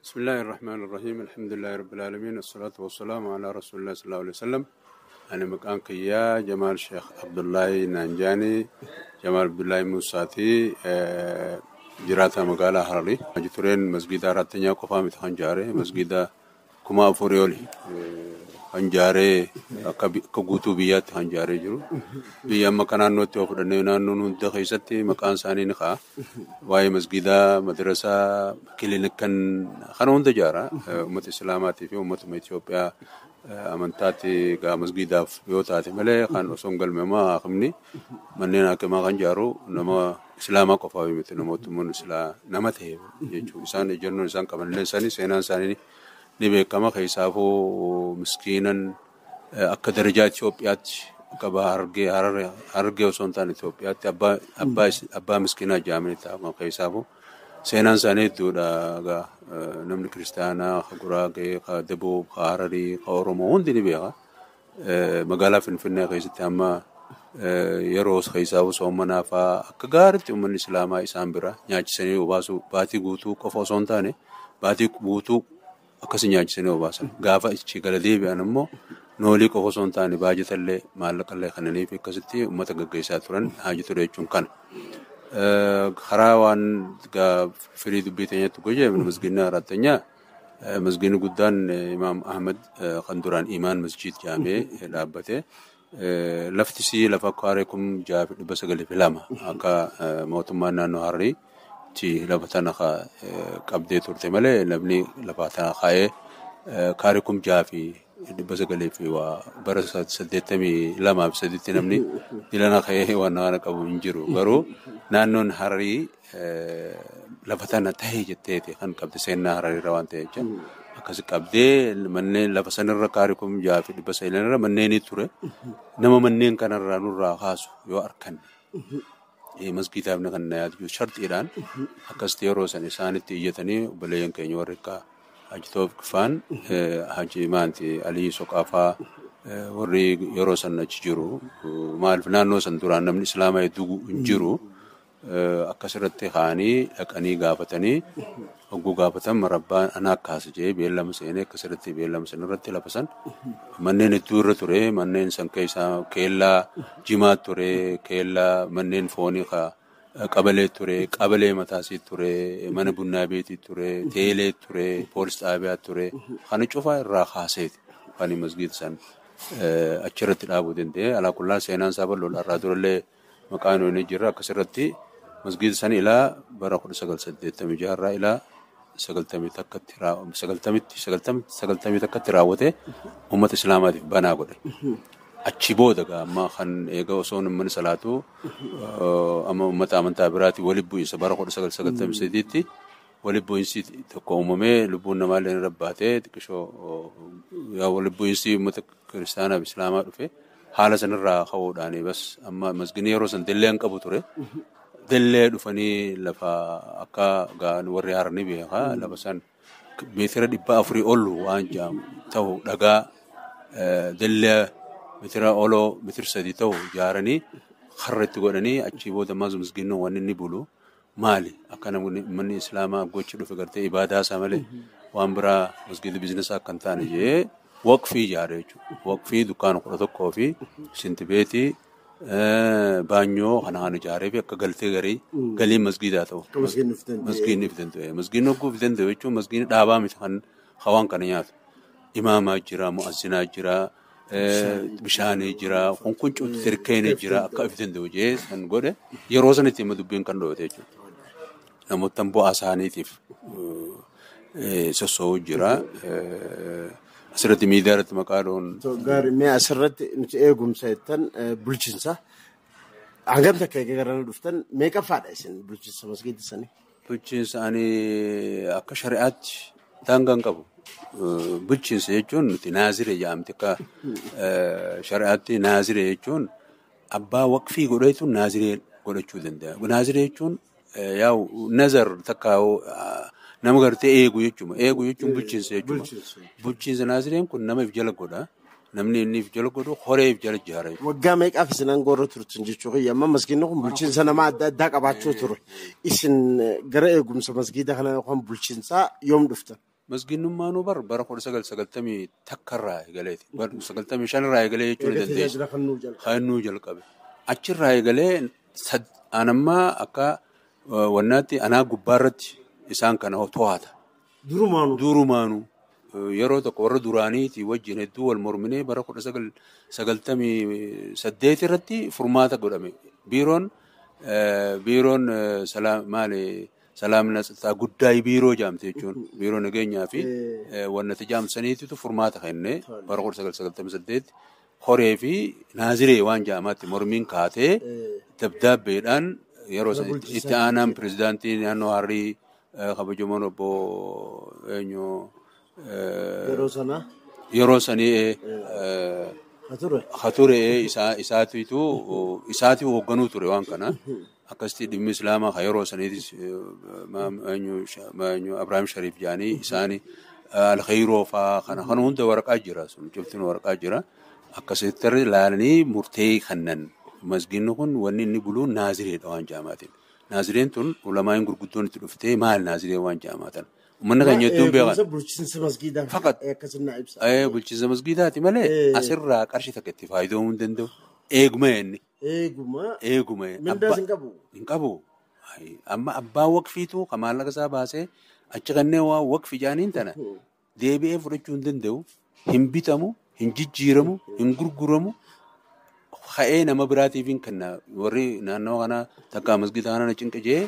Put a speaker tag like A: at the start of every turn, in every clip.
A: بسم الله الرحمن الرحيم الحمد لله رب العالمين الصلاة والسلام على رسول الله صلى الله عليه وسلم. أنا مكان كيا جمال شيخ عبد الله نانجاني جمال عبد الله موساتي جراتا مقالة هرلي جتورين مسجد راتنيا قفام تخنجاري مسجد كما فوريولي خنجاري كغوتو بيات خنجاري جرو بيا مكانان نوتي وفدني نانو دخيستي مكان ساني نخا واي مسجد مدرسة كلينيكن خنون تجارة أمة إسلاماتي في أمة إثيوبيا أمانتاتي كا مسجد يوتاتي ملء خان وسونغل مما خمني مننا كما خنجارو نما إسلاما قفاوي مثل نموت من إسلام نمته يجو إنسان يجنو إنسان كمان لساني سينان ساني نبي كما خيسافو مسكينا أكدرجات إثيوبيات كبا هرجي وسنتان إثيوبيات أبا مسكينا جامني تاما خيسافو سينان ساني دودا نمن كريستانا خغراغي خدبو خارري خورمو هندي نبيها مقالة فنفنة خيست أما يروس خيسافو سومنا فا أكغارت من الإسلام إسام برا نياج سني وباسو باتي غوتو كفو سنتاني باتي غوتو akkasii nyaachisanii obaasan gaafa ichi gala deebi'an ammoo noolii qofa osoo hin taane baajjatallee maallaqallee kannaniif akkasitti uummata gaggeessaa turan haaji ture jechuun kana. Karaa waan firii dubbii teenyatti gojjee masgiinni araattanyaa masgiinni guddaan Imaam Ahmad kan duraan imaan masjiid jaamee dhaabbate laftisii lafa kaaree kum jaafi 902 akka mootummaan naannoo Harrii لبتنا قبضة تورتي ملء لبني لبتنا خاية كاركم جافي بس قلي في وبرس سديتمي لما بسديت نمني إلنا خاية وانا كابو إنجرو برو نانون هاري لبتنا تهيج تيتي خن قبضة سينا هاري روان تيجا أكاس قبضة مني لبسنا الركاركم جافي بس إلنا منني توري نما منين كان الرانور راخاسو يو أركن مسجد أبنا كنا يادو شرط إيران أكستيرو سنسان تيجتني وبلين كينيو ركا أجتوب كفان هاجي مانتي علي سقافا وري يروسن نجيرو ما الفنانو سندوران من الإسلام يدو نجيرو أكسرت خاني أكني قافتني أقو قافتم مربان أنا كاسجي بيلام سينه كسرت بيلام سنرت لبسن منين الدور توري منين سنكيسا كيلا جماعة توري كيلا منين فوني خا قبلة توري قبلة متاسي توري من بنا بيتي توري تيلة توري بولس أبيات توري خاني شوفا راخاسيت خاني مسجد سن أشرت الأبودين ده على كل سينان سابر لول أرادور اللي مكانه نجرا كسرتي مسجد سن إلى برا سجل سديت مجارة إلى سجلتمي تكترا وته أمة الإسلام بنا قولي أشيبودا ما خن إيجا وصون من صلاته أما أمة أمن تابراتي ولبوي سبارة قول سجلتمي سديتي ولبوي سي تقومه لبونا مالين رباته تكشوا يا ولبوي سي أمة كريستانا بإسلام في حالة سنرا خوداني بس أما مسجني روسن دلين كابوتوري دلّي دفني لفا أكا غان وريارني بيها لبسان متر دبا أفري أولو وانجام تو دعا دلّي متر أولو متر سدي تو جارني خرّت قرني أشيبو دماغ مسجنو وانني بولو مالي أكنا من الإسلام أقول شلو فكرت إبادة سامله وامبرا مسجد بيزنس أكنتاني جه وقفي جاري وقفي دكان قرطة كوفي سنتبيتي بانيو خنان جاري في كغلتي غري غلي مسجداتو مسجد نفتنتو مسجد نكو فتنتو وچو مسجد دابا متخن خوان كنيات امام اجرا مؤذن اجرا بشان اجرا كونكو تركين اجرا كفتنتو جيس ان غود يروزنتي مدبين كندو تيچو نمو تنبو اسانيتيف سوسو جرا أسرت ميدارة مكارون.
B: غار مي أسرت نتأجم سيتن بلشنسا. عندما تكيغران دفتن ميكا فادسن بلشنسا مسجد سني.
A: بلشنسا أني أكشريات تانغان كابو. بلشنسا يجون تنازري جامتكا شريعتي نازري يجون أبا وقفي قريتون نازري قريتشو دندا. ونازري يجون ياو نظر تكاو nama gartee eegu jechuudha. Eegu jechuun bulchiinsa jechuudha. Bulchiinsa naasireen kun nama if jala godha. namni inni jala godhu horeef jala ijaara.
B: Waggaa meeqaaf isin aangoorra turtan jechuudha. Amma masgiidni kun bulchiinsa nama adda addaa qabaachuu ture. Isin gara eegumsa masgiida kana yookaan bulchiinsaa yoom dhuftan?
A: Masgiinnummaan bara 1990 takkarraa eegaleeti. Bara 95 irraa eegalee jechuun dandeessu. Kannuu jalqabe. Achirraa eegalee anammaa akka wannaatti anaa gubbaarratti isaan kana to'ata. Durumaanu yeroo tokko warra duraaniiti wajjin hedduu wal morminee bara 1998 irratti furmaata godhame. Biiroon salaamina xixiqqaa guddaa biiroo jaamte jechuun biiroo nageenyaa fi wannati jaamsaniititu furmaata kenne bara 1998 horee fi naaziree waan jaamaatti mormiin kaatee dabdaabbeedhaan yeroo itti aanaan pirezidaantii naannoo Harrii kabajamoon obbo eenyu yeroo sanii Hature isaatu hoogganuu ture waan kana. Akkasitti dhimmi islaamaa kan yeroo saniitis Abrahaam Shariif jaanii isaanii al-Khayroo fa'aa kana hunda waraqaa jira sun cuftiin waraqaa jira. Akkasitti ilaalanii murtee kannan masgiinni kun wanni inni buluun naazireedha waan jaamaatiin. Naazireen tun ulamaan gurguddoon itti dhuftee maal naaziree waan jaamaatan. Uummanni kan jettuun beekan.
B: Bulchiinsa masgiidaa.
A: Fakat. Bulchiinsa masgiidaati malee asirraa qarshii takka itti fayyadamuu hin danda'u. Eeguma inni. Eeguma.
B: Mindaas hin qabu.
A: Hin qabu. Amma abbaan waqfiitu kan maallaqa isaa baasee achi kanneen waan waqfi jaaniin tana deebi'ee fudhachuu hin danda'u. Hin bitamu, hin jijjiiramu, hin gurguramu. Ka'ee nama biraatiif hin kenna. Warri naannoo kana takka masgiida kana cinqajee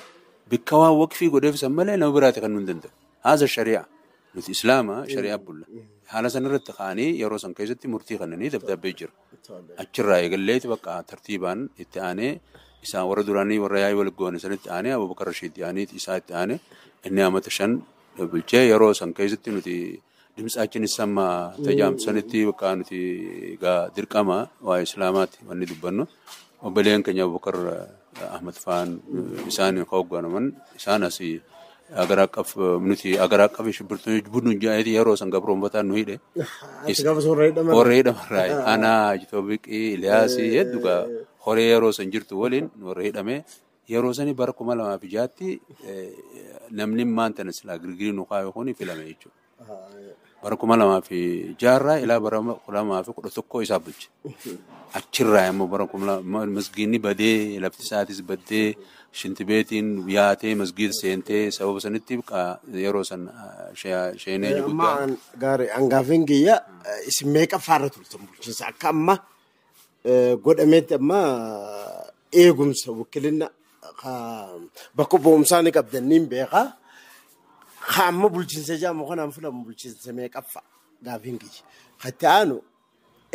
A: bikka waan waqfii godheef san malee nama biraati kennuu hin danda'u. Haasa shari'a. Nuti islaama shari'a bulla. Haala sanarratti ka'anii yeroo san keessatti murtii kennanii dabdabbee jira. Achirraa eegalleeti bakka tartiibaan itti aanee isaan warra duraanii warra yaa'ii wal goone sanitti aanee Abubakar Rashiid yaa'anii isaa itti aanee inni amata 5 bulchee yeroo san keessatti nuti dimtsaachinis samma tajaajilsanitti bakka nuti dirqama waa islaamaatti wanni dubbannu obboleen keenya Abubakar Ahmad Faan isaan hoogganaman isaan asii agar-aqaf nuti agar-aqaf shibbirtoonni budduun jaayiti yeroo san gabroombataan nu hidhe. Horee dhamarraa ana Jitoobiqii Iliyaasii hedduugaa horee yeroo san jirtu waliin horee hidhamee yeroo sani bara 2006tti namni maantana silaa girgirii nu kaayoo kuni filame jechuudha. Bara 2006 ilaa bara 2011 isaa bulche. Achirraa immoo bara 2000 masgiinni badee lafti isaatis baddee shintibeetiin yaatee masgiid seentee sababa sanitti yeroo san sheenee guddaa.
B: Amma gaarii hangaafin kiyya isin meeqa faara turtan bulchiinsa akka amma godhameetti amma eegumsa wakiilina bakka boomsaa ni qabdanniin beekaa. Amma bulchiinsa jaamu kanaan filamu bulchiinsa meeqaffa gaafin kiyya. Hatti aanu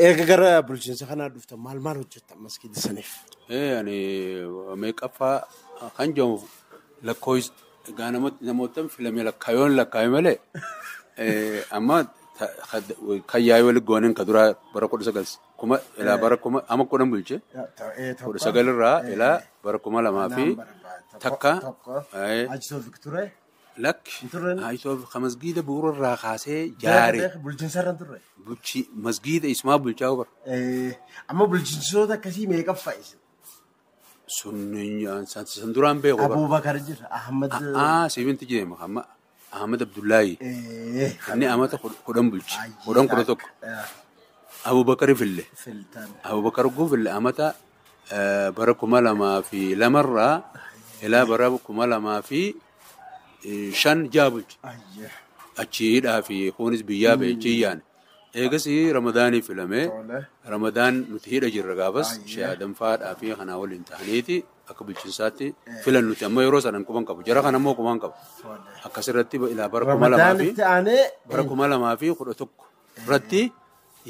B: eega gara bulchiinsa kanaa dhuftan maal hojjettan masgiida saniif?
A: Ani meeqaffaa kan jedhamu lakkooyis namoota filame lakkaa'ee malee amma kan yaa'ii waliin gooneen ka duraa bara 19 ilaa bara 10 bulche 19 irraa ilaa bara 2000 takka lakki masgiida bu'uurarraa kaasee jaaree
B: bulchiinsarran turre.
A: Masgiida ismaa bulchaa bara.
B: Amma bulchiinsoota akkasii meeqaffaa isin?
A: San duraan beeku bara.
B: Abubakar jira. Ahmad.
A: Siibinti jedhama amma Ahmad Abdullaahi. Inni amata 10 bulche 11. Abubakar fille. Abubakar fille amata bara 2002 irraa ilaa bara 2005 jaabulche. Achiidhaa fi kunis biyyaa beechiyyaan. Eegasi Ramadaanii filame. Ramadaan nuti hidha jirra gaafas shaadan faadhaa fi kanaa waliin ta'aniiti akka bulchiinsaatti filan nuti amma yeroo sanan quban qabu. Jara kan ammoo quban qabu. Akkasirratti ilaa bara 2011 irratti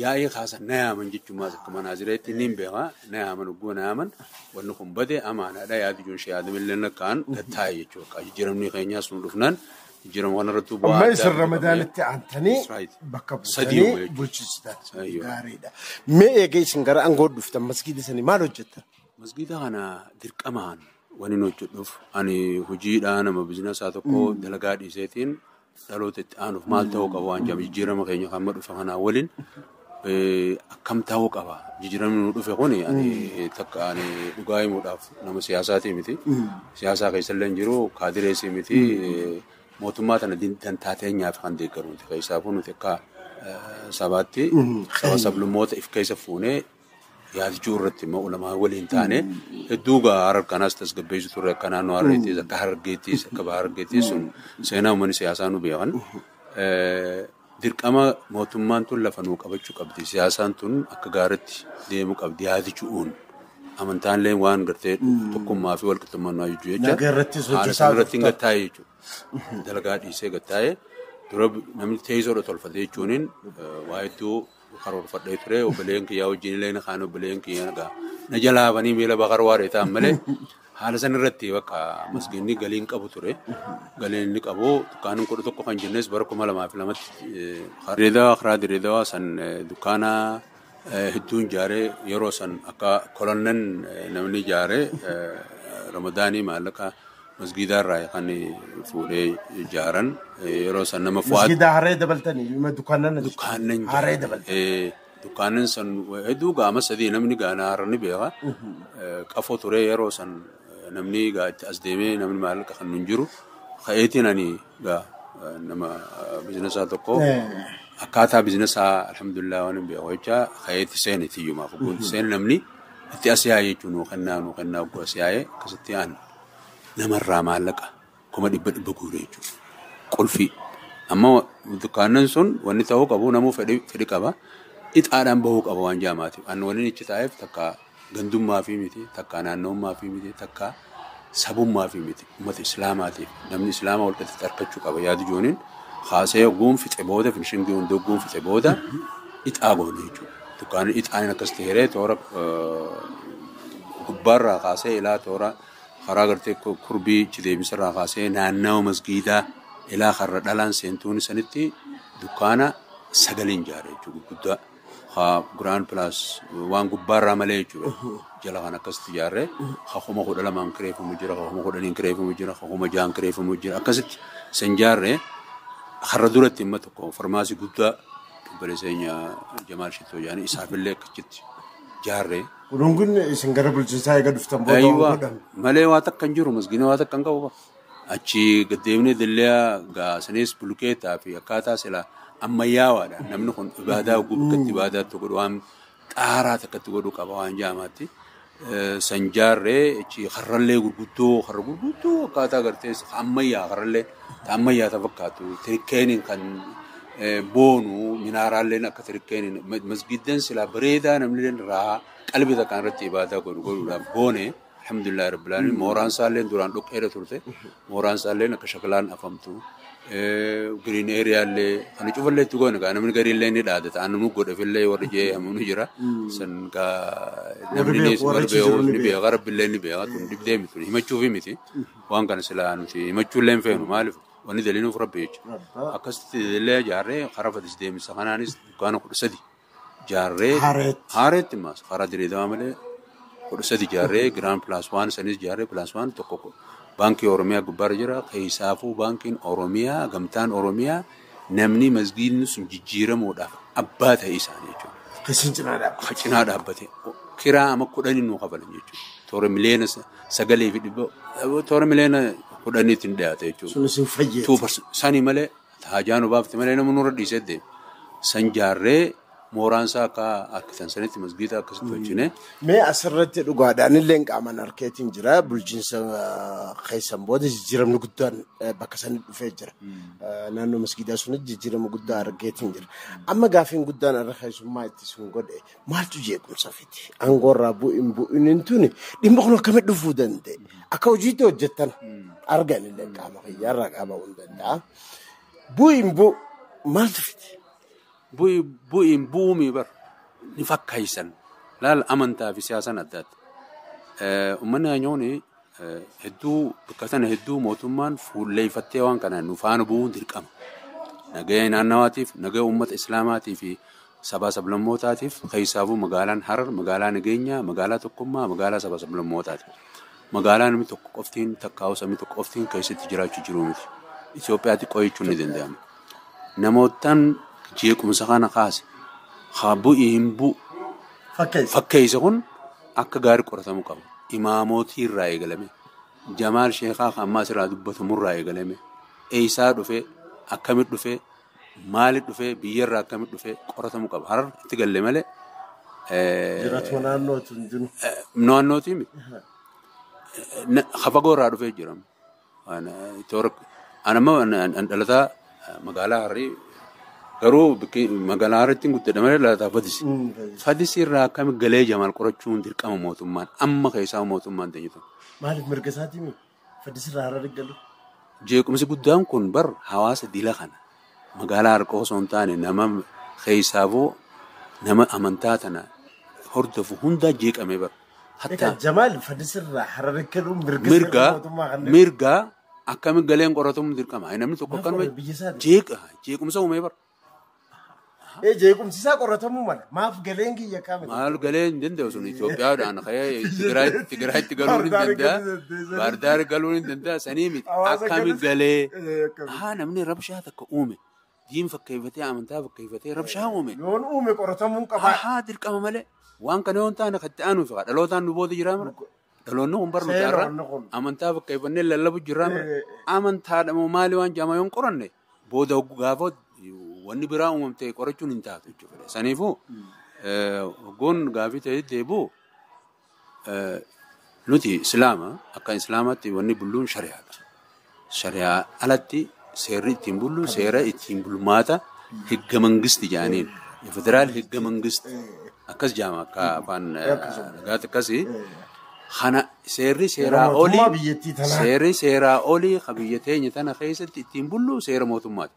A: yaa'ii kaasan na yaaman jechuun akka manaazireetti niin beekaa na yaaman uggoo na yaaman wanni kun bade amaanaadha yaadi juun shaadamillee nakkaan taa'e jechuudha. Jijjiiramni keenyaa sun dhufnaan jijjiirama kanarratti bu'aa.
B: Amma isin Ramadaanitti aantanii bakka buutanii bulchiinsitaan gaariidha. Mee eegee isin gara aangoo dhuftan masgiida sanii maal hojjettan?
A: Masgiida kana dirqamaan wani hojjedhuuf ani hojiidhaan nama biizinaasaa tokko dalagaa dhiiseetiin dhaloota itti aanuuf maal ta'uu qabu waan jijjiirama keenya kan dhufa kanaa waliin akkam ta'uu qaba. Jijjiiramni nu dhufe kuni takka ani dhugaa himuudhaaf nama siyaasaatii miti. Siyaasaa keessa illee jiru kaadireesii miti. Mootummaa tana dantaateenyaaf kan deeggaruuti. Keessaafu nuti akka sabaatti saba sablummoota if keessa fuunee yaadachuu irratti immoo ulamaa waliin taane hedduu harkanaas tasgabbeessu turre akka naannoo Harreettis akka Harargeettis akka Bahargeettis sun seenaa uummanni siyaasaa nu beekan. Dirqama mootummaan tun lafa nuu qabachuu qabdi. Siyaasaan tun akka gaariitti deemuu qabdi yaadachuun. Amantaalee waan gartee tokkummaa fi walqixxummaa nu ajaju jecha haala sanarratti hin gattaa'e jechuudha. Dalagaa dhiisee gattaa'e dura namni teessoodha tolfatee jechuuniin waa hedduu karoorfadhee ture obboleen kiyyaa wajjin illee na kaan obboleen kiyyaa na jalaabanii miila baqar waaree ta'an malee haala sanarratti bakka masgiinni galiin qabu ture. Galiin inni qabu dukkaanni 11 kan jennes bara 2002tti karaa Direedawaa san dukkaana hedduun ijaaree yeroo san akka kolonnan namni ijaaree Ramadaanii maallaqa masgiidaarraa kan fuudhee ijaaran yeroo san nama fu'aat.
B: Masgiida harree dabaltanii dukkaannan harree dabaltanii. Dukkaannan san hedduu gaama sadii namni gaana harrani beeka. Qafoo ture yeroo san namni itti as deemee namni maallaqa kan nun jiru. Ka'eetiin ani nama bizinesaa tokko. Akkaataa bizinesaa alhamdulillah waan hin beeku jecha ka'eetti seeni tiyyumaaf gunti seen namni itti as yaa'ee jechuun nuu kennaa ogguu as yaa'ee akkasitti aan namarraa maallaqa 100 guuree jechuudha. Qulfii. Amma dukkaannan sun wanni ta'uu qabu namuu fedhi qaba. Ixaadhaan bahuu qaba waan jaamaatiif. Anni waliin ichi taa'eef takka gandummaa fi miti, takka naanna'ummaa fi miti, takka sabummaa fi miti. Uummata Islaamaatiif namni Islaamaa walqixxatti argachuu qaba yaadu jooniin. Haasee ogguun fixe booda finishingii hundi ogguun fixe booda ixaa goone jechuudha. Dukkaanni ixaan akkas ta'ee toora gubbaarraa kaasee ilaa toora karaa gartee kurbii ichi deebisarraa kaasee naannawa masgiidaa ilaa karra dhalaan seentuun sanitti dukkaana 9 ijaare jechuudha guddaa. Grand Plus waan gubbaarraa malee jechuudha. Jala kan akkasitti ijaaree hakuma 12 kireeffamu jira, hakuma 10 kireeffamu jira, hakuma 6 kireeffamu jira akkasitti san ijaaree. Har'a duratti immoo tokko farmaasii guddaa obboleesseenya Jamaal Shittoo jedhanii isaafillee akkachitti ijaarree. Kun isin gara bulchiinsaa eega dhuftan booda
A: malee waa takka hin jiru masgiina waa takka hin qabu. Achi gaddeemnee dillee gaasaniis bulukeetaa fi akkaataa sila ammayyaawaadha. Namni kun ibaadaa gubbatti ibaadaatti godhu waan xaaraa takkatti godhu qaba waan jaamaatti. San ijaarree achi harrallee gurguddoo akkaataa gartee ammayyaa harrallee ammayyaa tafakkaatu tirikkeeniin kan boonu minaaraalleen akka tirikkeeniin masgiidan sila bareedaa namni irraa qalbii takkaan irratti ibaadaa godhuudhaaf boone alhamdulillah rabbil alamin mooraan isaallee duraan dhoqqeedha turte mooraan isaallee akka shakalaan afamtu green area illee kan cufallee itti goone gaa namni garii illee ni dhaadata annu godhafillee warri jee amanu jira san gaa namni ni beeka rabbillee ni beeka tun dibdee miti himachuufi miti waan kana silaa nuti himachuullee hin feenu maaliif wanni daliinuuf rabbi jecha akkasitti illee ijaarree karaa fadis deemisa kanaanis dukkaana 13 ijaarree haareetti maas karaa Direedawaa malee 13 ijaarree Grand Plus 1 sanis ijaarree Plus 1 tokko baankii Oromiyaa gubbaarra jira keessaafuu baankiin Oromiyaa gamtaan Oromiyaa namni masgiidni sun jijjiiramuudhaaf abbaa ta'e isaanii jechuudha. Cinaa dhaabbate kiraa ama 10 nuu kafalan jechuudha. Toora miliyoona 9 fi 100 toora miliyoona 10 ittiin dhiyaate jechuudha.
B: Sun isin fayyada.
A: Sani malee taajaan baafte malee nama nurra dhiisee deema. San ijaarree mooraan isaa akka sanitti masgiida akkasitti hojjine.
B: Mee asirratti dhugaadhaan illee qaamaan harkeetiin jira bulchiinsa keessan booda jijjiiramni guddaan bakka sanii dhufee jira. Naannoo masgiidaa sunis jijjiirama guddaa argeetiin jira. Amma gaafiin guddaan irra keessummaa itti sun godhe maaltu jeequmsa fiti? Aangoorraa bu'in tuni dhimma kun akkamitti dhufuu danda'e? Akka hojiitti hojjettan argan illee qaama fayyaarraa qaama hunda danda'a. Bu'in maaltu fiti?
A: Bu'in bu'uumii bar ni fakkaayisan laal amantaa fi siyaasan addaatti. Uummanni aanyoon hedduu bakka sana hedduu mootummaan fuulleeffattee waan kanaan nu faana bu'uun dirqama. Nagaya naannawaatiif, nagaya uummata Islaamaatii fi sabaa sablammootaatiif keessaafuu magaalaan Harar, magaalaa nageenyaa, magaalaa tokkummaa, magaalaa sabaa sablammootaati. Magaalaa namni tokko qoftiin takkaa'u sabni tokko qoftiin keessatti jiraachuu jiru miti. Itoophiyaatti qo'achuun ni danda'ama. Namootaan jeequmsa kana kaase Habu imbu fakkeessa kun akka gaarii qoratamu qaba. Imaamotii irraa eegalame. Jamaal Sheekhaa ammaa asirraa dubbatamu irraa eegalame. Eessaa dhufee akkamitti dhufee maaliif dhufee biyyarraa akkamitti dhufee qoratamu qaba. Harar itti galle malee.
B: Jiraatuma naannootu hin jiru.
A: Naannootii miti. Hafagoo irraa dhufee jiramu. Anammoo dhalataa magaalaa Harrii garuu magaalaa Harriitti guddate malee dhalataa Fadisi. Fadisi irraa akkamitti galee Jamaal qorachuun dirqama mootummaan amma keessaa mootummaan ta'e.
B: Maaliif mirga isaatii Fadisi irraa Harrii galu?
A: Jeequmsi guddaan kun bar hawaasa dila kana magaalaa Harqoo osoo hin taane nama keessaafoo nama amantaa tana hordofu hundaa jeeqamee bar.
B: Hatta Jamaal Fadisi irraa Harrii galuun
A: mirga akkamitti galeen qoratamu dirqama. Namni tokko akkanuma jeequmsa uumee bar.
B: Jeequmsi isaa qoratamuu mala. Maaf galeen kiyya kaame?
A: Maal galeen danda'u sun Itoophiyaadhaan ka'ee Tigraayitti galuun hin danda'a. Baardaar galuun hin danda'a. Sanii miti akkamitti galee. Namni rabshaa takka uume. Diin fakkeeffatee amantaa fakkeeffatee rabshaa uume.
B: Yoon uume qoratamuu qaba.
A: Dirqama malee. Waan kana yoon taane katti aanuuf dhalootaan nu booda jiraa mara. Dhaloonni kun barnu taarra amantaa fakkeeffannee lallabu jiraa mara. Amantaadhamoo maali waan jaamaa yoon qoranne booda gaafa wanni biraa uumamtee qorachuun hin taatu jechuudha. Saniifuu hoggoon gaafii ta'ee deebi'u nuti islaama akka islaamaatti wanni bulluun shari'aadha. Shari'aa alatti seerri ittiin bullu seera ittiin bulmaata higga mangisti jedhaniin federaal higga mangisti akkas jaama akka afaan nagaatti akkasii. Kana seerri seeraa olii ka biyya teenya tana keessatti ittiin bullu seera mootummaati.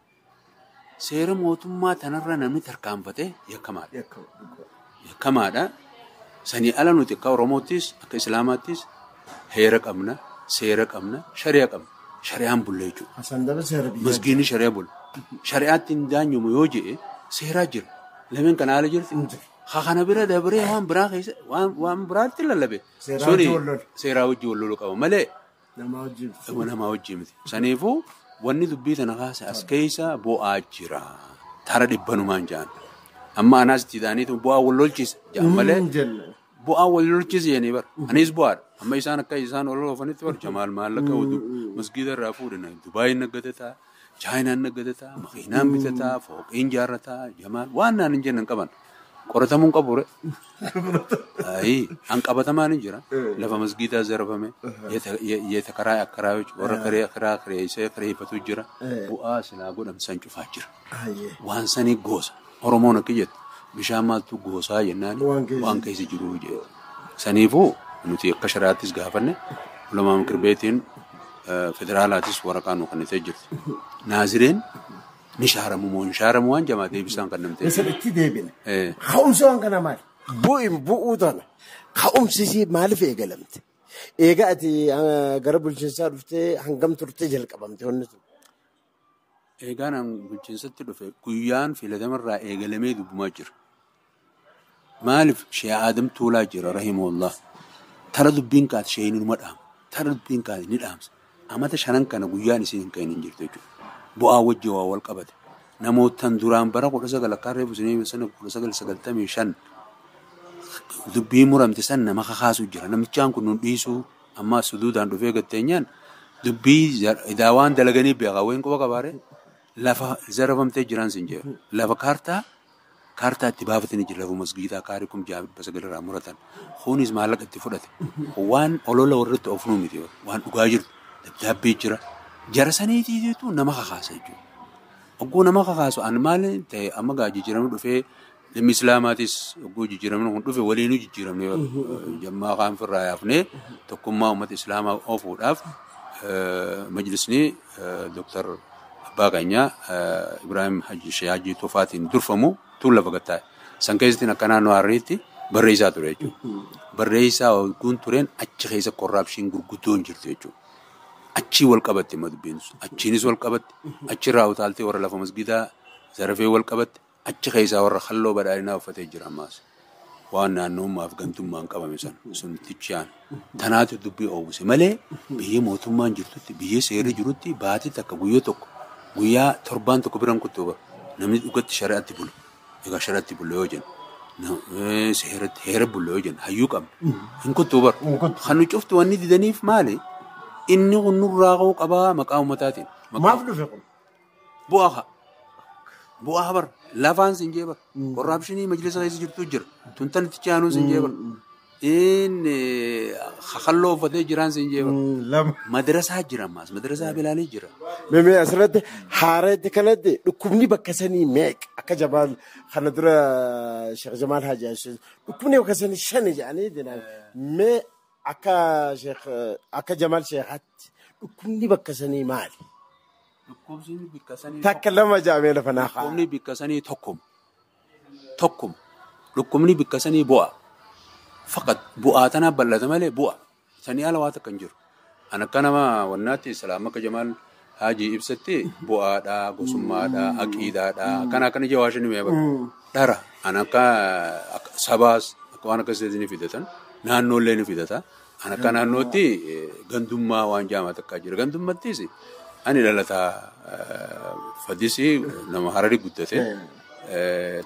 A: Seera mootummaa tanarra namni tarkaanfatee yakkamaadha. Yakkamaadha. Sanii ala nuti akka Oromoottis akka Islaamaattis heera qabna, seera qabna, shari'a qabna. Shari'aan bulla jechuudha. Masgiinni shari'a bulla. Shari'aatti hin daanyumu yoo jedhe seeraa jira. Lameen kana haala jirti. Kana bira dabree waan biraatti lallabe. Seeraa wajjin wal loluu qaba malee nama wajjin miti. Saniifuu wanni dubbii tana kaasa as keessa bu'aa jira. Tara dhibbanumaan jaan. Amma anaas itti ta'aniitu bu'aa wal lolchisa. Malee bu'aa wal lolchisa jedhanii bara. Anis bu'aadha. Amma isaan akka isaan wal loofanitti bara Jamaal maallaqa masgiida irraa fuudhina. Dubaayin naggatataa, Chaayinaan naggatataa, makiinaan bitataa, fooqiin jaarrataa, Jamaal waan naan hin jennan qaban. Qoratamuun qabu hanqabatamaan hin jira. Lafa masgiidaa zarafame yeeta karaa akkaraa warra karaa kireeffatu jira. Bu'aa silaa godhamsan cufaa jira. Waan sanii goosa. Oromoon akka jettu bishaan maaltu goosaa jennaan waan keessa jiru jedhu. Saniifuu nuti akka shari'aattis gaafanne ulamaa mikirbeetiin federaalaatis waraqaa nu kennitee jirti. Naazireen ni shaaramu moo hin shaaramu waan jamaa deebisaan kan namtee.
B: Isatti deebine. Ka'umsi waan kana maali? Bu'uu tana. Ka'umsisi maaliif eegalamte? Eega ati gara bulchiinsaa dhuftee hangam turtee jalqabamte wanni sun?
A: Eegaan bulchiinsatti dhufe guyyaan filatamarraa eegalamee dubbumaa jira. Maaliif Shee Adam Tuulaa jira rahimahullah. Tara dubbiin kaati shee numa dhaama. Tara dubbiin kaati ni dhaamsa. Amata shanan kana guyyaan isin hin kahin hin jirtu jechuudha. Bu'aa wajji waa wal qabate. Namootaan duraan bara 1995 dubbii muramte san nama kakaasu jira. Namichaan kun nun dhiisuu amma suduudhaan dhufee gatteenyaan dubbii idaawaan dalaganii beekaa wayin quba qabaare lafa zarafamtee jiran sin jedhu. Lafa kaartaa itti baafatanii jira. Lafa masgiidaa kaarii kum jaabibba sagalirraa muratan. Kunis maallaqa itti fudhate. Waan olola warratti ofnuu miti waan dhugaa jiru. Dabdaabbee jira. Jara saniitiitu nama kakaasa jechuudha. Ogguu nama kakaasu an maali ta'e amma gaa jijjiiramni dhufee dhimmi islaamaatis ogguu jijjiiramni kun dhufe waliinuu jijjiiramne jammaa kaan firraa yaafnee tokkummaa uummata islaamaa oofuudhaaf majlisni Dr. Abbaa Ganyaa Ibrahim Hajji Tufaatiin durfamu tuun lafa gattaa'e. San keessatti akka naannoo Harriitti barreessaa ture jechuudha. Barreessaa ogguun tureen achi keessa korraapshiin gurguddoon jirtu jechuudha. Achii wal qabatte madubbiin sun. Achiinis wal qabatte. Achirraa utaaltee warra lafa masgiidaa zarafee wal qabatte. Achi keessaa warra halloo badhaadhinaa uffatee jira ammaas. Waan naannummaaf gantummaan qabame sun tichaan. Tanaatu dubbii oowwise malee biyya mootummaan jirtutti biyya seerri jirutti baatii takka guyyaa tokko guyyaa torbaan tokko biraan kuttuu namni dhugatti shari'aatti bulu. egaa sharatti bulle yoo jennu seeratti heera bulle yoo jennu hayyuu qabna hin kuttuu bar kan nu cuftu wanni didaniif maali inni kun nurraa ka'uu qabaa maqaa ummataatiin.
B: Maaf dhufe kun?
A: Bu'aa bar lafaan sin jee bar korraapshinii majlisa keessa jirtu jira tuntan itti caanuu sin jee bar inni kakalloo uffatee jiraan sin jee bar madarasaa jira ammaas madarasaa bilaalee jira.
B: Mee asirratti haareetti kanatti dhukkubni bakka sanii meeq akka Jamaal kana dura Sheekh Jamaal Haaji Ayyaashiin dhukkubni bakka sanii 5 jedhanii dinaan mee akka Jamaal Sheekhaatti dhukkubni bakka sanii maali?
A: Dhukkubni bakka sanii
B: takka lama jaamee lafa naaqa.
A: Dhukkubni bakka sanii tokkum dhukkubni bakka sanii bu'a faqat bu'aa tana bal'ata malee bu'a sanii ala waa takka hin jiru. An akka nama wannaatti Islaam akka Jamaal Haaji ibsatti bu'aadhaa gosummaadhaa aqiidaadhaa akkana jawaashin himee bara dhara an akka sabaas akka waan akkasitti ni fidatan naannoollee ni fidata an akka naannootti gandummaa waan jaamaa takkaa jira gandummattis ani dhalataa fadisi nama Hararii guddate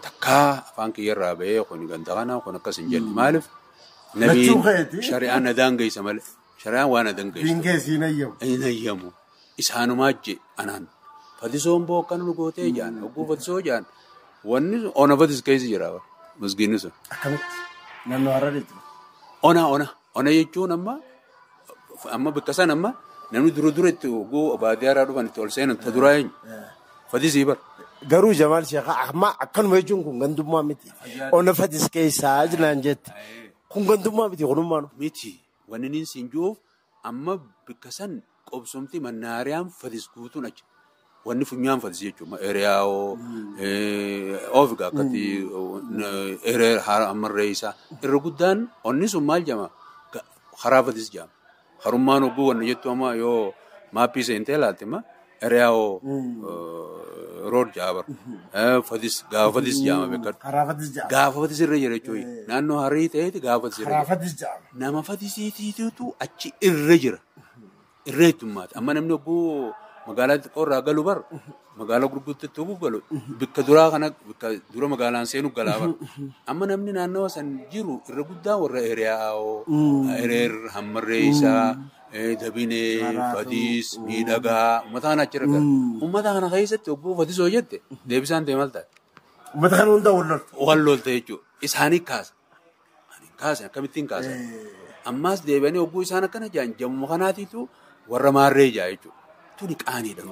A: takkaa afaan kiyyarraa bahee kun ganda kana kun akkas hin jenne maaliif nabiin shari'aan na daangeessa malee shari'aan waan na daangeessu.
B: Dingeessi hin
A: ayyamu. Isaanumaa je anaan fadisoon boo kan nu gootee jaan oguu fadisoo jaan wanni ona fadis keessa jira masgiinni sun.
B: Akkamitti naannoo Harariitti.
A: Ona jechuun amma bakka san amma namni dura itti oguu baadiyyaa dhufan itti ol seenan ta duraa eenyu fadisii bar.
B: Garuu Jamaal Sheekhaa amma akkanuma jechuun kun gandummaa miti. Ona fadis keessaa jinaan jette kun gandummaa miti kunummaan.
A: Miti wanni niin siin juuf amma bakka san qobsomti mannaariyaan fadis guutuun achi wanni funyaan fadis jechuudha eriyaa'oo oofiga akkatti eriyaa haara ammarree isaa irra guddaan onni sun maal jama karaa fadis jaama harummaan oguu wanni jettu amma yoo maappii seentee laalte ma eriyaa'oo rood jaabar fadis gaafa fadis jaama beekadhu gaafa fadis irra jira jechuudha naannoo Hararii ta'eeti gaafa fadis irra jira nama fadisiitiitu achi irra jira. Irreetummaati amma namni oguu magaalaa xiqqoo irraa galu bar magaalaa gurguddootti oguu galu bakka duraa kana bakka dura magaalaan seenu galaa bar amma namni naannawa san jiru irra guddaa warra eriyaa'oo ereer hammarree isaa dabinee fadis miidhagaa uummata kana achirra gala uummata kana keessatti oguu fadisoo jette deebisaan ta'e maal taate.
B: Uummata kana hundaa
A: wal lolta jechuudha isaanii kaasa akkamittiin kaasa ammaas deebi'anii oguu isaan akkana jaan jammu kanaatiitu. Warra maarree jaa jechuudha. Tuni qaaniidha.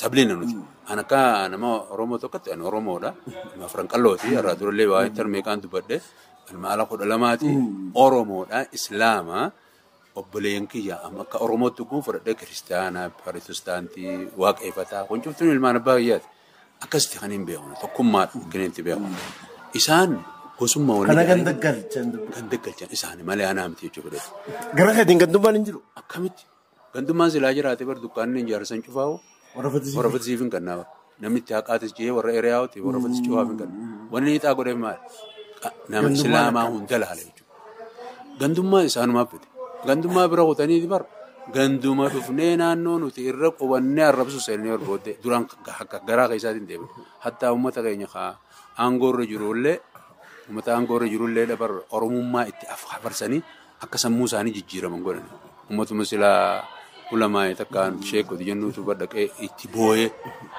A: Sableen nuti. An akka nama Oromoo tokkotti ani Oromoodha. Nama Franqallooti. Irraa durallee waa intermeeqaan dubbadhe. Ilma ala 12ti. Oromoodha. Islaama. Obboleen kiyya amma akka Oromootti kun fudhadhee kiristaanaa, Pirotestaantii, waaqeffataa. Kun cuftuun ilmaan abbaa kiyyaati. Akkasitti kan hin beekamu. Tokkummaadha. Kenneetti beekamu. Isaan gosummaa waliin.
B: Kana gandaggalchan
A: isaanii malee anaa miti jechuudha.
B: Gara keetiin gandummaan hin jiru.
A: Akkamitti? Gandummaan silaa jiraate bar dukkaanni hin jaarsan cufaa'u. Warra fatisiif hin kannaa bar. Namni itti haqaatis jee warra eriyaa'uti warra fatis cufaaf hin kannaa. Wanni ixaa godheef maali? Nama Islaamaa hunda laala jechuudha. Gandummaa isaanumaaf fide. Gandummaa bira kutaniiti bar. Ganduma dhufnee naannoo nuti irra qubannee arrabsu seennee barbooddee duraan garaa keessaatiin deebiin. Hattaa uummata keenya aangoorra jirullee uummata aangoorra jirullee dabar Oromummaa itti afarsanii akka sammuu isaanii jijjiiraman godhan. Uummatuma silaa ulamaa takkaan sheekoti jennuutu badhaqee itti boo'ee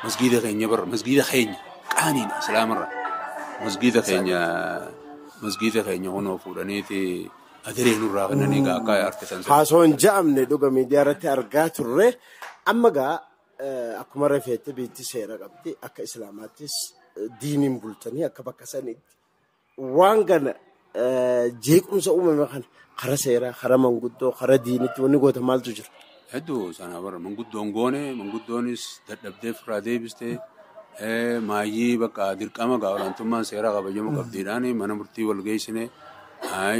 A: masgiida keenya qaaniidha Islaamarra. Masgiida keenya hunoo fuudhaniiti adaree nurraa kannanii akka harkisan.
B: Haasoon ja'amne dhuga miidiyaa irratti argaa turre amma gaa akkuma rafeette biitti seera qabdi akka Islaamaattis diiniin bultanii akka bakka saniitti waan gana jeequmsa uumame kana karaa seeraa karaa manguddoo karaa diinitti wanni goota maaltu jira.
A: Hedduu sana bara manguddoon goone manguddoonis dadhabdee firaa deebistee maayyii bakka dirqama olaantummaan seeraa kabajamu qabdiidhaan mana murtii wal geessine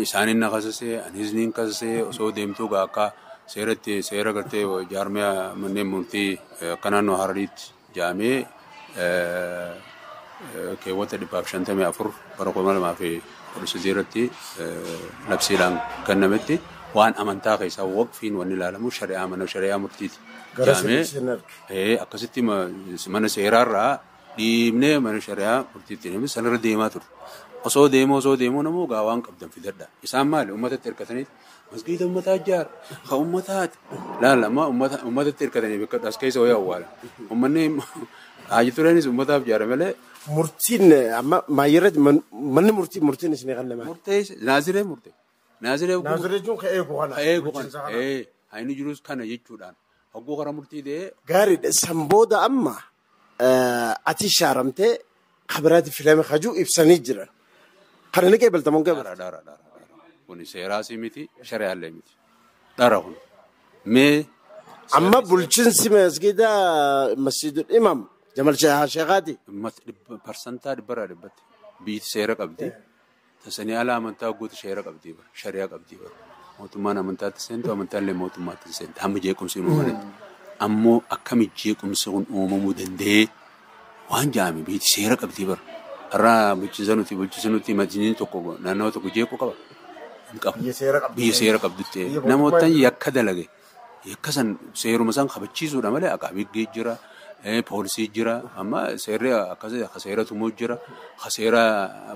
A: isaanin na kasasee anis niin kasasee osoo deemtuu akka seera gartee jaarmiyaa manneen murtii akka naannoo Harariitti jaamee keewwata 154 bara 2013 irratti labsiidhaan kennametti waan amantaa keessaa waqfiin wanni ilaalamu shari'aa murtiiti. Jaamee akkasitti mana seeraarraa dhiibnee mana shari'aa murtiitti deemee sanarra deemaa ture. Osoo deemuu namoo gaawaan qabdan fidadha. Isaan maali uummatatti hirkatanii masgiida uummataa ijaara haa uummataati. Laala amma uummatatti hirkatanii bakka as keessa wayii awwaala. Uummanni haaji tureenis uummataaf ijaara malee.
B: Murtiin amma maayirratti manni murtiin isin eegalle maali?
A: Murtees naaziree murtee. Naaziree
B: jechuun ka eegu kana.
A: Haa inni jirus kana jechuudhaan. Hogguu karaa murtii ta'ee.
B: Gaariidha. Sanbooda amma ati shaaramtee kabiraatti filame hajuu ibsanii jiran. Kana ni qeebaltamuun qeebala.
A: Dara. Kuni seeraasii miti shari'aallee miti. Dara kun. Mee.
B: Amma bulchiinsi masgiida masjidul imam Jamal Sheekhaati.
A: Parsantaa dhibbarraa dhibbatti. Biyyi seera qabdi. Tasanii ala amantaa guutu seera qabdi. Shari'aa qabdi. Mootummaan amantaatti seentu amantaallee mootummaatti seentu. Hamma jeequmsi uumamanitti. Ammoo akkami jeequmsi kun uumamuu danda'ee waan jaami biyyi seera qabdi bara. Irraa bulchiinsa nuti majiniin tokko naannoo tokko jeequ qaba. Biyya seera qabdutti. Namoota yakka dalage. Yakka san seeruma san kabachiisuudha malee aqaabiggee jira. Poolisii jira. Amma seerri akkasii seera tumuu jira. Seera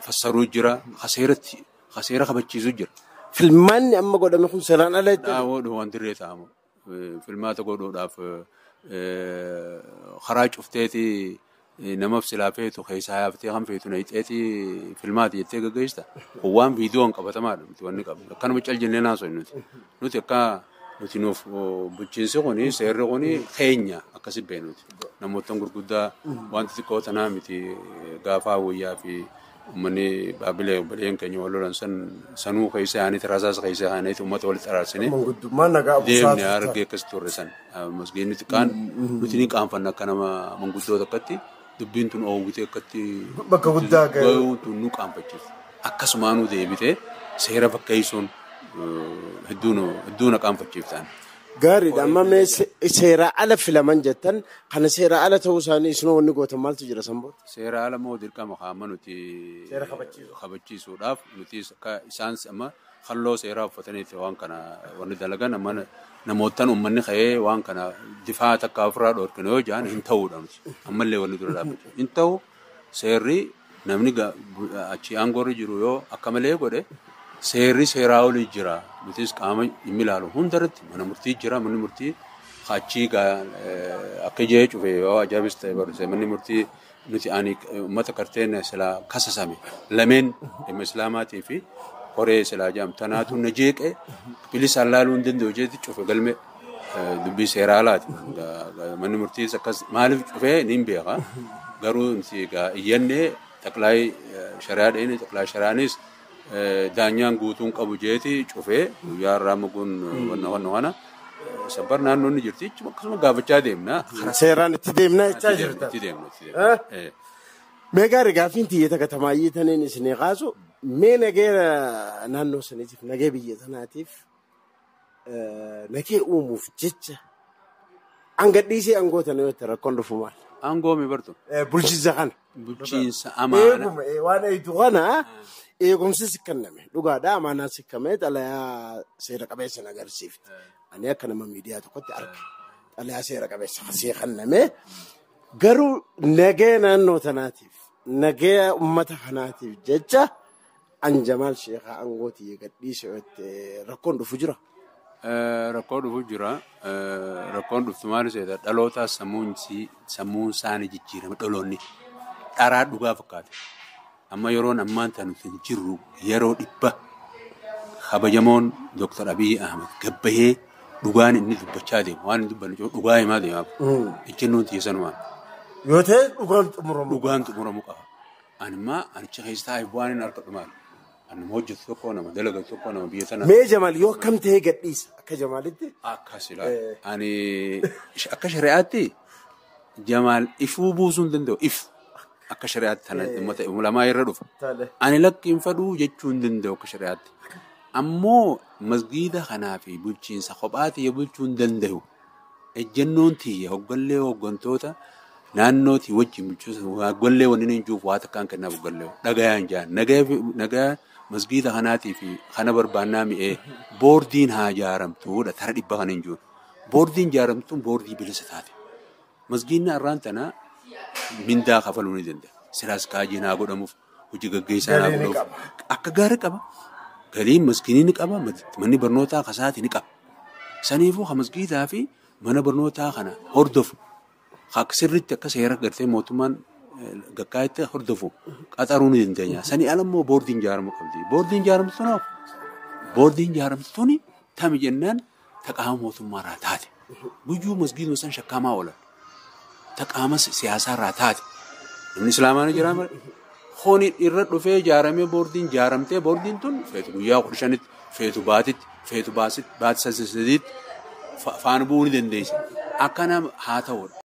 A: fassaruu jira. Seera kabachiisuu jira.
B: Filmaanni amma godhame kun seeraan ala jechuudha.
A: Daawwadhu waan dirree ta'amu. Filmaata godhuudhaaf karaa cufteeti namaaf silaa feetu keessaa yaaftee kan feetu na hixeeti filmaati jettee gaggeessita. Waan viidiyoon qabatamaadha nuti wanni qabnu. Akkanuma cal jennee naasoo nuti. Nuti akka nuti nuuf bulchiinsi kuni seerri kuni keenya akkasi beenuti. Namoota gurguddaa wanti xiqqoo tanaa miti gaafa wayyaa fi uummanni baabilee obboleen keenya wal lolan sanuu keessa yaaniiti rasaasa keessa yaaniiti uummata walitti araarsine.
B: Manguddummaan nagaa buusaa
A: deemnee argee akkasi turre san. Masgiinni xiqqaan nuti ni qaanfanna akka nama manguddoota akkatti dubbiin tun oowwitee akkatti
B: bakka guddaa ga'e
A: tun nu qaanfachiisa. Akkasumaanuu deebitee seera fakkeessuun hedduun qaanfachiiftaan.
B: Gaariidha. Amma mee seeraa ala filaman jettan kana seeraa ala ta'uu isaanii isinoo wanni gootan maaltu jira sanboota?
A: Seera ala moo dirqama qaama nuti
B: seera
A: kabachiisuudhaaf nuti isaan amma halloo seeraa uffataniiti waan kana wanni dalagan amma namootaan uummanni ka'ee waan kana difaa takka ofirraa dhoorkine yoo jaan hin ta'uudha nuti ammallee wanni dura dhaabbatu hin ta'u seerri namni achi aangoorri jiru yoo akka malee godhe seerri seeraa olii jira nutis qaama dhimmi ilaalu hundarratti mana murtii jira manni murtii achii akka jee cufe yoo ajaa'ibis ta'e barreesse manni murtii nuti ani uummata karteen silaa kasasame lameen dhimma islaamaatii fi horee silaa jaam tanaatu na jeeqe bilisaan laaluu hin danda'u jeeti cufe galme dubbii seeraa alaati manni murtiis akkas maaliif cufee ni hin beeka garuu nuti iyyannee xaqlaay shari'aa dheeni xaqlaay shari'aanis daanyaan guutuun qabu jeeti cufee guyyaa irraa muguun wanna sabbar naannoon ni jirti akkasuma gaafachaa deemna.
B: Seeraan itti deemnaa jechaa jirta.
A: Itti deemna.
B: Mee gaarii gaaffiin xiyyeeta katamaayyii taniin isinii kaasu mee nageera naannoo saniitiif nagee biyya sanaatiif nagee uumuuf jecha angadhiisee angoota yoo ta'e rakkoon dhufu maal?
A: Angoo mi bartu?
B: Bulchiinsa kana.
A: Bulchiinsa amaana.
B: Waan eeyitu kana eegumsi sikkanname dhugaadha amaanaa sikkamee xalayaa seera qabeessa agarsiifte. Ani akka nama miidiyaa tokkotti arge xalayaa seera qabeessa asii kanname garuu nagee naannoo tanaatiif nagee uummata kanaatiif jecha Anjamaal Sheekhaa Angootii gadhiisee rakkoon dhufu jira.
A: Rakkoon dhufu jira. Rakkoon dhuftu maal seeta dhalootaa sammuun isaanii jijjiirame dhaloonni dharaa dhugaa fakkaate. Amma yeroon ammaan tanutti jirru yeroo dhibba kabajamoon Dr. Abiy Ahmed gabbahee dhugaan inni dubbachaa deemu waan inni dubbanne dhugaa himaa deemaaf ejjennoon xiyyeessanumaan.
B: Yoo ta'e dhugaan
A: xumuramuu qaba. Animmaa anicha keessa taa'ee bu'aan inni harka dhumaadha. Anuma hojjetu tokko nama dalagatu tokko nama biyya tanaa.
B: Mee Jamaal yoo akkam ta'ee gadhiisa akka Jamaalitti?
A: Akkas ilaa ani akka shari'aatti Jamaal ifuu buusuu hin danda'u if. Akka shari'aatti tana uummata ulamaa irra dhufa. Ani lakkiin fadhuu jechuu hin danda'u akka shari'aatti. Ammoo masgiida kanaa fi bulchiinsa kophaatti bulchuu hin danda'u. Ejjennoon tiyya hogganlee hoggantoota naannootii wajjin bulchuusa hogganlee wanni hin juuf waa takkaan kennaaf hogganlee dhagayaan jaan nagaa masgiida kanaatii fi kana barbaannaa mi'ee boordiin haa ijaaramtuudha tara dhibba kana hin jiru. Boordiin ijaaramtuun boordii bilisa taate. Masgiidni arraan tanaa mindaa kafaluu ni danda'a. Silaas kaajii naa godhamuuf hojii gaggeessaa naa godhamuuf akka gaarii qaba. Galiin maskiinii ni qaba, manni barnootaa kasaati ni qaba. Saniifuu ha maskiitaa fi mana barnootaa kana hordofu. Akka sirriitti akka seera gartee mootummaan gaggaa'itti hordofu qaxaruu ni dandeenya. Sanii alammoo boordiin ijaaramuu qabdi. Boordiin ijaaramtu tuni tami jennaan taqaama mootummaarraa taate. Guyyuu masgiiduma san shakkaamaa oolan. Taqaama siyaasaarraa taate. Namni islaamaa ni jiraa malee. Hooni irra dhufee ijaaramee boordiin ijaaramtee boordiin tun feetu guyyaa 15tti, feetu baatitti, feetu baati 8 faana bu'uu ni dandeessi. Akkana haa ta'udha.